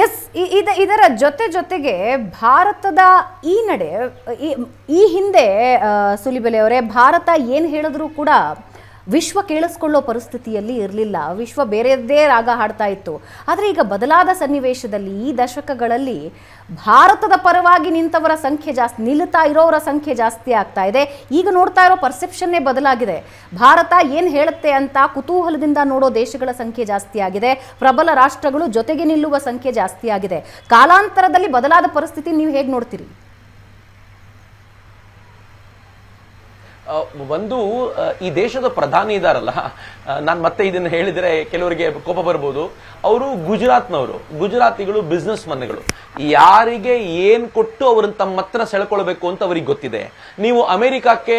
S, ಇದರ ಜೊತೆಗೆ ಭಾರತದ ಈ ನಡೆ ಈ ಹಿಂದೆ ಸುಲಿಬೆಲೆ ಅವರೇ, ಭಾರತ ಏನು ಹೇಳಿದ್ರೂ ಕೂಡ ವಿಶ್ವ ಕೇಳಿಸ್ಕೊಳ್ಳೋ ಪರಿಸ್ಥಿತಿಯಲ್ಲಿ ಇರಲಿಲ್ಲ. ವಿಶ್ವ ಬೇರೆಯದ್ದೇ ರಾಗ ಹಾಡ್ತಾ ಇತ್ತು. ಆದರೆ ಈಗ ಬದಲಾದ ಸನ್ನಿವೇಶದಲ್ಲಿ ಈ ದಶಕಗಳಲ್ಲಿ ಭಾರತದ ಪರವಾಗಿ ನಿಂತವರ ಸಂಖ್ಯೆ ಜಾಸ್ತಿ, ನಿಲ್ತಾ ಇರೋರ ಸಂಖ್ಯೆ ಜಾಸ್ತಿ ಆಗ್ತಾ ಇದೆ. ಈಗ ನೋಡ್ತಾ ಇರೋ ಪರ್ಸೆಪ್ಷನ್ನೇ ಬದಲಾಗಿದೆ. ಭಾರತ ಏನು ಹೇಳುತ್ತೆ ಅಂತ ಕುತೂಹಲದಿಂದ ನೋಡೋ ದೇಶಗಳ ಸಂಖ್ಯೆ ಜಾಸ್ತಿ ಆಗಿದೆ. ಪ್ರಬಲ ರಾಷ್ಟ್ರಗಳು ಜೊತೆಗೆ ನಿಲ್ಲುವ ಸಂಖ್ಯೆ ಜಾಸ್ತಿ ಆಗಿದೆ. ಕಾಲಾಂತರದಲ್ಲಿ ಬದಲಾದ ಪರಿಸ್ಥಿತಿ ನೀವು ಹೇಗೆ ನೋಡ್ತೀರಿ? ಒಂದು, ಈ ದೇಶದ ಪ್ರಧಾನಿ ಇದಾರಲ್ಲ, ನಾನು ಮತ್ತೆ ಇದನ್ನು ಹೇಳಿದರೆ ಕೆಲವರಿಗೆ ಕೋಪ ಬರ್ಬೋದು. ಅವರು ಗುಜರಾತಿಗಳು ಬಿಸ್ನೆಸ್ ಮನ್ಗಳು. ಯಾರಿಗೆ ಏನ್ ಕೊಟ್ಟು ಅವ್ರನ್ನ ತಮ್ಮ ಹತ್ರ ಸೆಳ್ಕೊಳ್ಬೇಕು ಅಂತ ಅವ್ರಿಗೆ ಗೊತ್ತಿದೆ. ನೀವು ಅಮೆರಿಕಕ್ಕೆ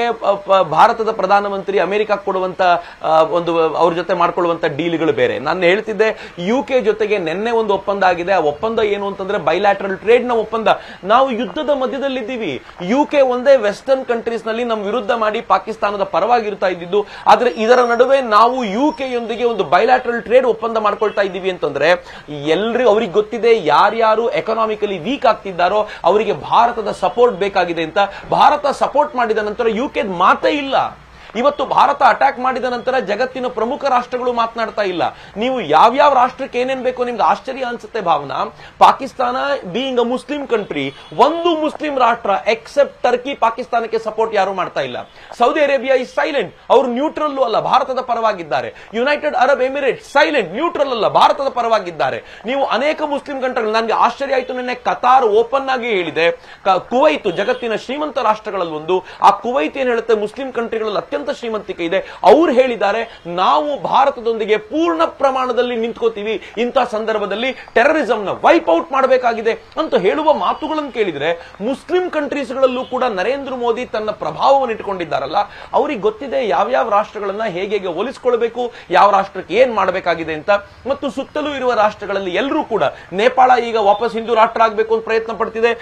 ಭಾರತದ ಪ್ರಧಾನಮಂತ್ರಿ ಅಮೆರಿಕಕ್ಕೆ ಕೊಡುವಂತ ಒಂದು ಅವ್ರ ಜೊತೆ ಮಾಡ್ಕೊಳ್ಳುವಂತ ಡೀಲ್ಗಳು ಬೇರೆ. ನಾನು ಹೇಳ್ತಿದ್ದೆ, UK ಜೊತೆಗೆ ನಿನ್ನೆ ಒಂದು ಒಪ್ಪಂದ ಆಗಿದೆ. ಆ ಒಪ್ಪಂದ ಏನು ಅಂತಂದ್ರೆ ಬೈಲ್ಯಾಟ್ರಲ್ ಟ್ರೇಡ್ ನ ಒಪ್ಪಂದ. ನಾವು ಯುದ್ಧದ ಮಧ್ಯದಲ್ಲಿದ್ದೀವಿ. UK ಒಂದೇ ವೆಸ್ಟರ್ನ್ ಕಂಟ್ರೀಸ್ ನಲ್ಲಿ ನಮ್ಮ ವಿರುದ್ಧ ಮಾಡಿ ಪಾಕಿಸ್ತಾನದ ಪರವಾಗಿರ್ತಾ ಇದ್ದಿದ್ದು. ಆದ್ರೆ ಇದರ ನಡುವೆ ನಾವು UK ಯೊಂದಿಗೆ ಒಂದು ಬೈಲ್ಯಾಟ್ರಲ್ ಟ್ರೇಡ್ ಒಪ್ಪಂದ ಮಾಡ್ಕೊಳ್ತಾ ಇದ್ದೀವಿ ಅಂತಂದ್ರೆ ಎಲ್ರಿ ಅವ್ರಿಗೆ ಗೊತ್ತಿದೆ ಯಾರ್ಯಾರು ಎಕನಾಮಿಕಲಿ ವೀಕ್ ಆಗ್ತಿದ್ದಾರೋ ಅವರಿಗೆ ಭಾರತದ ಸಪೋರ್ಟ್ ಬೇಕಾಗಿದೆ ಅಂತ. ಭಾರತ ಸಪೋರ್ಟ್ ಮಾಡಿದ ನಂತರ UK ಮಾತೇ ಇಲ್ಲ. ಇವತ್ತು ಭಾರತ ಅಟ್ಯಾಕ್ ಮಾಡಿದ ನಂತರ ಜಗತ್ತಿನ ಪ್ರಮುಖ ರಾಷ್ಟ್ರಗಳು ಮಾತನಾಡ್ತಾ ಇಲ್ಲ. ನೀವು ಯಾವ್ಯಾವ ರಾಷ್ಟ್ರಕ್ಕೆ ಏನೇನ್ ಬೇಕೋ ನಿಮ್ಗೆ ಆಶ್ಚರ್ಯ ಅನ್ಸುತ್ತೆ Bhavana. Pakistan being a Muslim country, ಒಂದು ಮುಸ್ಲಿಂ ರಾಷ್ಟ್ರ ಎಕ್ಸೆಪ್ಟ್ ಟರ್ಕಿ ಪಾಕಿಸ್ತಾನಕ್ಕೆ ಸಪೋರ್ಟ್ ಯಾರು ಮಾಡ್ತಾ ಇಲ್ಲ. ಸೌದಿ ಅರೇಬಿಯಾ ಇಸ್ ಸೈಲೆಂಟ್, ಅವರು ನ್ಯೂಟ್ರಲ್ ಅಲ್ಲ, ಭಾರತದ ಪರವಾಗಿದ್ದಾರೆ. United Arab Emirates silent, neutral ಅಲ್ಲ, ಭಾರತದ ಪರವಾಗಿದ್ದಾರೆ. ನೀವು ಅನೇಕ ಮುಸ್ಲಿಂ ಕಂಟ್ರಿಗಳು, ನನಗೆ ಆಶ್ಚರ್ಯ ಆಯಿತು, ನಿನ್ನೆ ಕತಾರ್ ಓಪನ್ ಆಗಿ ಹೇಳಿದೆ. ಕುವೈತ್ ಜಗತ್ತಿನ ಶ್ರೀಮಂತ ರಾಷ್ಟ್ರಗಳಲ್ಲಿ ಒಂದು. ಆ ಕುವೈತ್ ಏನ್ ಹೇಳುತ್ತೆ, ಮುಸ್ಲಿಂ ಕಂಟ್ರಿಗಳಲ್ಲಿ ಅತ್ಯಂತ ಶ್ರೀಮಂತಿಕೆ ಇದೆ. ಅವರು ಹೇಳಿದ್ದಾರೆ ನಾವು ಭಾರತದೊಂದಿಗೆ ಪೂರ್ಣ ಪ್ರಮಾಣದಲ್ಲಿ ನಿಂತ್ಕೋತೀವಿ, ಇಂತಹ ಸಂದರ್ಭದಲ್ಲಿ ಟೆರರಿಸಂ ನ ವೈಪ್ ಔಟ್ ಮಾಡಬೇಕಾಗಿದೆ ಅಂತ ಹೇಳುವ ಮಾತುಗಳನ್ನು ಕೇಳಿದ್ರೆ, ಮುಸ್ಲಿಂ ಕಂಟ್ರೀಸ್ಗಳಲ್ಲೂ ಕೂಡ ನರೇಂದ್ರ ಮೋದಿ ತನ್ನ ಪ್ರಭಾವವನ್ನು ಇಟ್ಟುಕೊಂಡಿದ್ದಾರಲ್ಲ, ಅವರಿಗೆ ಗೊತ್ತಿದೆ ಯಾವ್ಯಾವ ರಾಷ್ಟ್ರಗಳನ್ನ ಹೇಗೆ ಹೋಲಿಸಿಕೊಳ್ಬೇಕು, ಯಾವ ರಾಷ್ಟ್ರಕ್ಕೆ ಏನ್ ಮಾಡಬೇಕಾಗಿದೆ ಅಂತ. ಮತ್ತು ಸುತ್ತಲೂ ಇರುವ ರಾಷ್ಟ್ರಗಳಲ್ಲಿ ಎಲ್ಲರೂ ಕೂಡ, ನೇಪಾಳ ಈಗ ವಾಪಸ್ ಹಿಂದೂ ರಾಷ್ಟ್ರ ಆಗಬೇಕು ಅಂತ ಪ್ರಯತ್ನ ಪಡ್ತಿದೆ.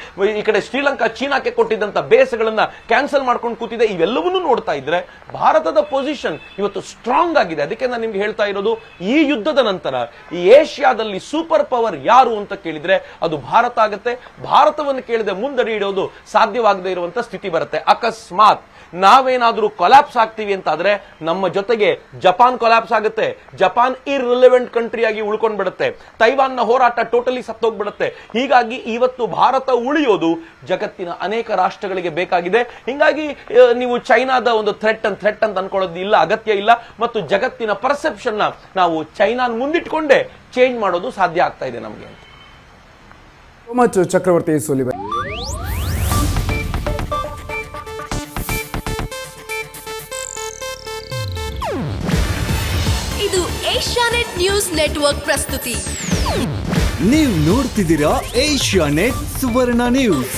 ಈ ಕಡೆ ಶ್ರೀಲಂಕಾ ಚೀನಾಕ್ಕೆ ಕೊಟ್ಟಿದ್ದಂತ ಬೇಸಗಳನ್ನ ಕ್ಯಾನ್ಸಲ್ ಮಾಡ್ಕೊಂಡು ಕೂತಿದೆ. ಇವೆಲ್ಲವನ್ನೂ ನೋಡ್ತಾ ಇದ್ರೆ ಭಾರತದ ಪೊಸಿಷನ್ ಇವತ್ತು ಸ್ಟ್ರಾಂಗ್ ಆಗಿದೆ. ಅದಕ್ಕೆ ನಾನು ನಿಮ್ಗೆ ಹೇಳ್ತಾ ಇರೋದು, ಈ ಯುದ್ಧದ ನಂತರ ಈ ಏಷ್ಯಾದಲ್ಲಿ ಸೂಪರ್ ಪವರ್ ಯಾರು ಅಂತ ಕೇಳಿದ್ರೆ ಅದು ಭಾರತ ಆಗುತ್ತೆ. ಭಾರತವನ್ನು ಕೇಳಿದ್ರೆ ಮುಂದಡಿ ಇಡೋದು ಸಾಧ್ಯವಾಗದೇ ಇರುವಂತ ಸ್ಥಿತಿ ಬರುತ್ತೆ. ಅಕಸ್ಮಾತ್ ನಾವೇನಾದ್ರೂ ಕೊಲ್ಯಾಪ್ಸ್ ಆಗ್ತೀವಿ ಅಂತ ಆದ್ರೆ ನಮ್ಮ ಜೊತೆಗೆ ಜಪಾನ್ ಕೊಲ್ಯಾಪ್ಸ್ ಆಗುತ್ತೆ. ಜಪಾನ್ ಇರ್ರಿಲೆವೆಂಟ್ ಕಂಟ್ರಿ ಆಗಿ ಉಳ್ಕೊಂಡ್ ಬಿಡುತ್ತೆ. ತೈವಾನ್ ನ ಹೋರಾಟ ಟೋಟಲಿ ಸತ್ತೋಗ್ಬಿಡುತ್ತೆ. ಹೀಗಾಗಿ ಇವತ್ತು ಭಾರತ ಉಳಿಯೋದು ಜಗತ್ತಿನ ಅನೇಕ ರಾಷ್ಟ್ರಗಳಿಗೆ ಬೇಕಾಗಿದೆ. ಹಿಂಗಾಗಿ ನೀವು ಚೈನಾದ ಒಂದು ಥ್ರೆಟ್ ಅಂತ ಅನ್ಕೊಳ್ಳೋದು ಇಲ್ಲ, ಅಗತ್ಯ ಇಲ್ಲ. ಮತ್ತು ಜಗತ್ತಿನ ಪರ್ಸೆಪ್ಷನ್ ನಾವು ಚೈನಾನ್ ಮುಂದಿಟ್ಕೊಂಡೇ ಚೇಂಜ್ ಮಾಡೋದು ಸಾಧ್ಯ ಆಗ್ತಾ ಇದೆ ನಮಗೆ. ಚಕ್ರವರ್ತಿ ಸುಲಿಬೆ. ಇದು ಏಷ್ಯಾನೆಟ್ ನ್ಯೂಸ್ ನೆಟ್ವರ್ಕ್ ಪ್ರಸ್ತುತಿ. ನೀವು ನೋಡ್ತಿದ್ದೀರಾ ಏಷ್ಯಾನೆಟ್ ಸುವರ್ಣ ನ್ಯೂಸ್.